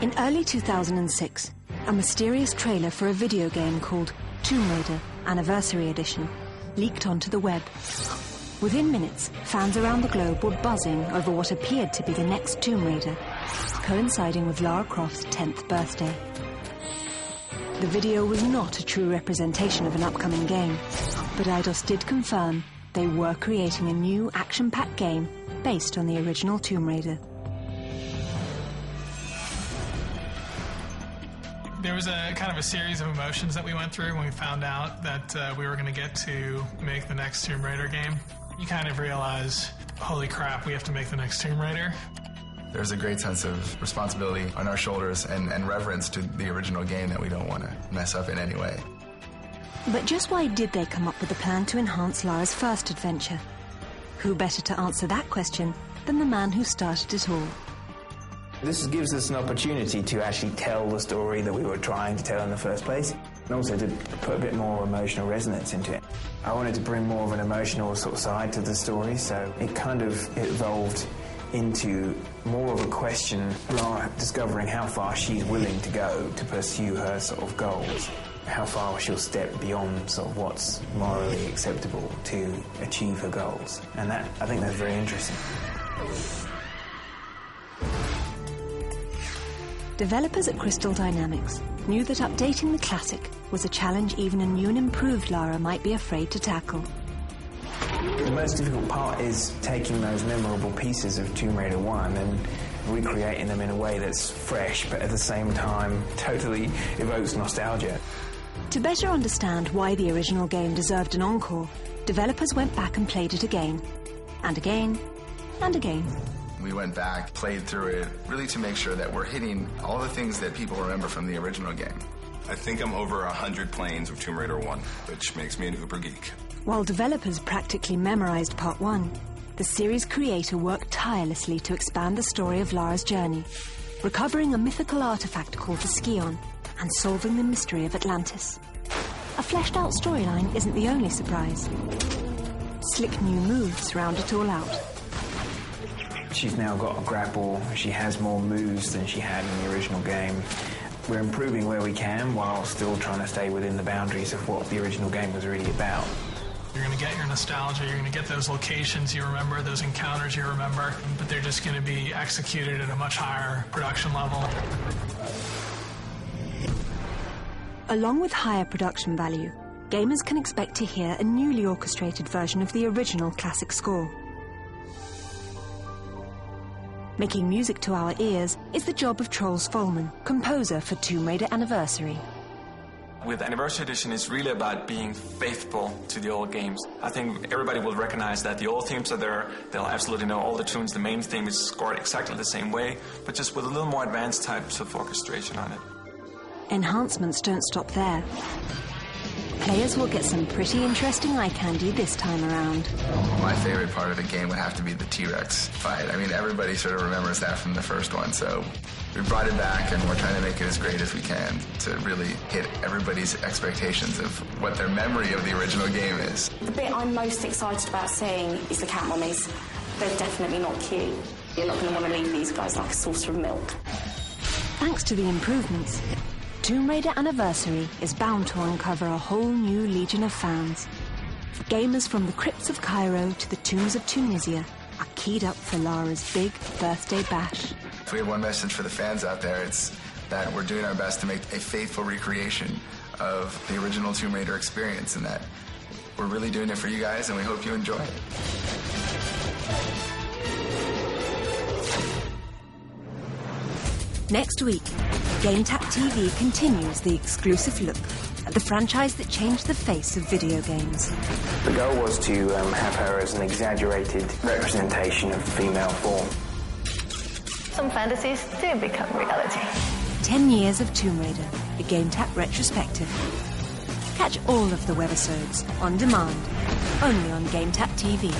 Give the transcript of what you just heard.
In early 2006, a mysterious trailer for a video game called Tomb Raider Anniversary Edition leaked onto the web. Within minutes, fans around the globe were buzzing over what appeared to be the next Tomb Raider, coinciding with Lara Croft's 10th birthday. The video was not a true representation of an upcoming game, but Eidos did confirm they were creating a new action-packed game based on the original Tomb Raider. There was a kind of a series of emotions that we went through when we found out that we were going to get to make the next Tomb Raider game. You kind of realize, holy crap, we have to make the next Tomb Raider. There's a great sense of responsibility on our shoulders and reverence to the original game that we don't want to mess up in any way. But just why did they come up with a plan to enhance Lara's first adventure? Who better to answer that question than the man who started it all? This gives us an opportunity to actually tell the story that we were trying to tell in the first place, and also to put a bit more emotional resonance into it. I wanted to bring more of an emotional sort of side to the story, so it kind of evolved into more of a question, Lara discovering how far she's willing to go to pursue her sort of goals, how far she'll step beyond sort of what's morally acceptable to achieve her goals. And that, I think that's very interesting. Developers at Crystal Dynamics knew that updating the classic was a challenge even a new and improved Lara might be afraid to tackle. The most difficult part is taking those memorable pieces of Tomb Raider 1 and recreating them in a way that's fresh, but at the same time totally evokes nostalgia. To better understand why the original game deserved an encore, developers went back and played it again, and again, and again. We went back, played through it, really to make sure that we're hitting all the things that people remember from the original game. I think I'm over 100 planes of Tomb Raider 1, which makes me an uber geek. While developers practically memorized Part 1, the series creator worked tirelessly to expand the story of Lara's journey, recovering a mythical artifact called the Scion and solving the mystery of Atlantis. A fleshed-out storyline isn't the only surprise. Slick new moves round it all out. She's now got a grapple, she has more moves than she had in the original game. We're improving where we can while still trying to stay within the boundaries of what the original game was really about. You're going to get your nostalgia, you're going to get those locations you remember, those encounters you remember, but they're just going to be executed at a much higher production level. Along with higher production value, gamers can expect to hear a newly orchestrated version of the original classic score. Making music to our ears is the job of Troels Folman, composer for Tomb Raider Anniversary. With Anniversary Edition, it's really about being faithful to the old games. I think everybody will recognize that the old themes are there. They'll absolutely know all the tunes. The main theme is scored exactly the same way, but just with a little more advanced types of orchestration on it. Enhancements don't stop there. Players will get some pretty interesting eye candy this time around. My favorite part of the game would have to be the T-Rex fight. I mean, everybody sort of remembers that from the first one, so we brought it back and we're trying to make it as great as we can to really hit everybody's expectations of what their memory of the original game is. The bit I'm most excited about seeing is the cat mummies. They're definitely not cute. You're not going to want to leave these guys like a saucer of milk. Thanks to the improvements, Tomb Raider Anniversary is bound to uncover a whole new legion of fans. Gamers from the crypts of Cairo to the tombs of Tunisia are keyed up for Lara's big birthday bash. If we have one message for the fans out there, it's that we're doing our best to make a faithful recreation of the original Tomb Raider experience, and that we're really doing it for you guys, and we hope you enjoy it. Next week, Gametap TV continues the exclusive look at the franchise that changed the face of video games. The goal was to have her as an exaggerated representation of female form. Some fantasies do become reality. 10 years of Tomb Raider, a Gametap retrospective. Catch all of the webisodes on demand, only on Gametap TV.